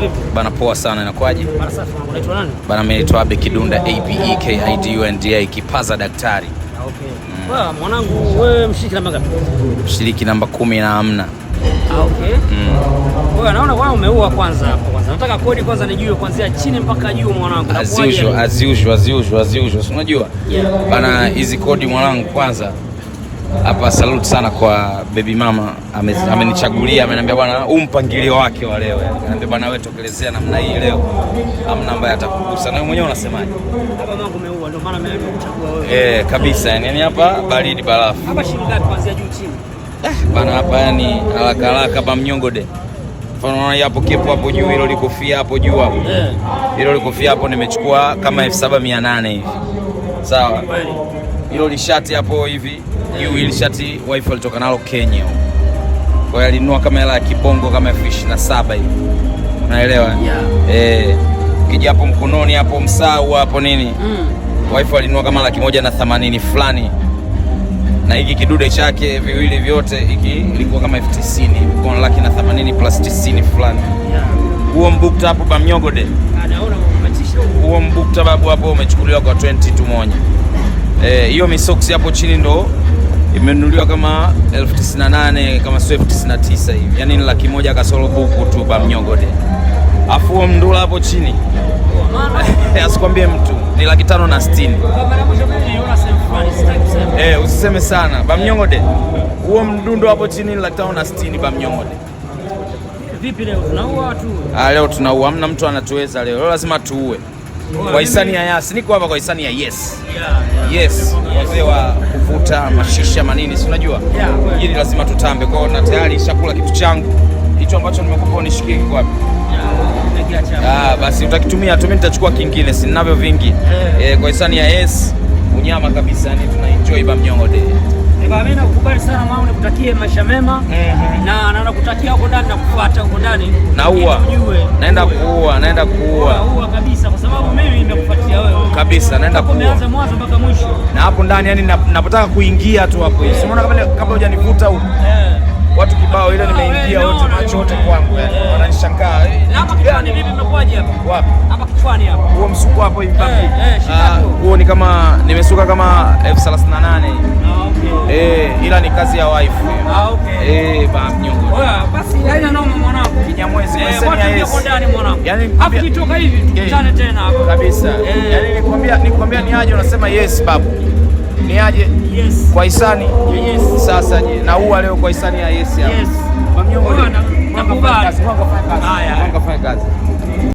vipi? Bana poa sana, inakwaje? Bana safi. Unaitwa nani? Bana mimi naitwa Abe Kidunda ABEKIDUNDA kipaza daktari. Okay. Wewe mwanangu, wewe mshiriki namba ngapi? Mshiriki namba 10 na hamna. Okay. Wewe naona wewe umeua kwanza hapo kwanza. Nataka kodi kwanza nijue kuanzia chini mpaka juu mwanangu. As usual. Unajua? Yeah. Bana hizi kodi mwanangu kwanza. Hapa salute sana kwa baby mama, amenichagulia, ameniambia bwana mpangilio wake wa leo. Ananiambia bwana wewe tokelezea namna hii leo. Amna ambaye atakugusa. Na wewe mwenyewe unasemaje? Hapa mwanangu umeua, ndio maana mimi nimekuchagua wewe. Kabisa yani hapa baridi barafu. Hapa shilingi ngapi kuanzia juu chini? Bana hapa yani haraka Bamnyongode. Unaona hapo kepo hapo juu, hilo likofia hapo juu hapo. Hilo likofia hapo nimechukua kama 7800 hivi. Sawa. Hilo lishati hapo hivi. Hili shati wife alitoka nalo Kenya. Kwa hiyo alinunua kama hela ya kibongo kama 27 hivi. Unaelewa? Yeah. Kija hapo mkononi hapo msau hapo nini? Wife alinunua kama 180 fulani. Na hiki kidude chake viwili vyote hiki ilikuwa kama 90 hivi. Kwa 180 plus 90 fulani. Huo mbukta hapo Bamnyongode. Anaona umetisha huo. Huo mbukta babu hapo umechukuliwa kwa 22 moja. Hiyo misoksi hapo chini ndo imenunuliwa kama 98 kama sio 99 hivi. Yaani ni 100,000 kasoro buku tu Bamnyongode. Afu huo mndula hapo chini. Asikwambie mtu ni 560. Kamera moja mimi niona sehemu fulani sitaki kusema. Usiseme sana Bamnyongode. Huo mdundo hapo chini ni 560 Bamnyongode. Vipi leo tunaua watu? Leo tunaua, hamna mtu anatuweza leo. Leo lazima tuue. Kwa hisani ya Yas, niko hapa kwa hisani ya Yes. Yes, wazee wa kuvuta mashisha manini, si unajua? Hili lazima tutambe. Kwa na tayari chakula kitu changu. Hicho ambacho nimekupa unishikie kwa wapi? Basi utakitumia tu, mimi nitachukua kingine, si ninavyo vingi. Kwa hisani ya Yes, unyama kabisa, yani tuna enjoy Bamnyongode. Mimi nakukubali sana mama, nikutakie maisha mema. Na nakutakia huko ndani na kufuata huko ndani. Naua. Naenda kuua. Naua kabisa kwa sababu mimi nimekufuatia wewe. Kabisa, naenda kuua. Umeanza mwanzo mpaka mwisho. Na hapo ndani yani napotaka kuingia tu hapo. Unaona kabla hujanivuta huko. Watu kibao ile nimeingia wote macho yote kwangu yani. Wananishangaa. Hapa kichwani vipi umekwaje hapa? Wapi? Hapa kichwani hapa. Huo msuko hapo hivi papi. Huo ni kama nimesuka kama 38. Ila ni kazi ya wife. Bamnyongode. Basi haina noma mwanangu. Kinyamwezi meseni ya Yes. Yani hapo kitoka hivi tukutane tena hapa. Kabisa. Yani nikwambia ni aje unasema Yes babu. Ni aje? Yes. Kwa hisani? Yes. Sasa je, naua leo kwa hisani ya Yes hapa. Yes. Bamnyongode. Nakubali. Mwanga fanya kazi. Haya. Mwanga fanya kazi.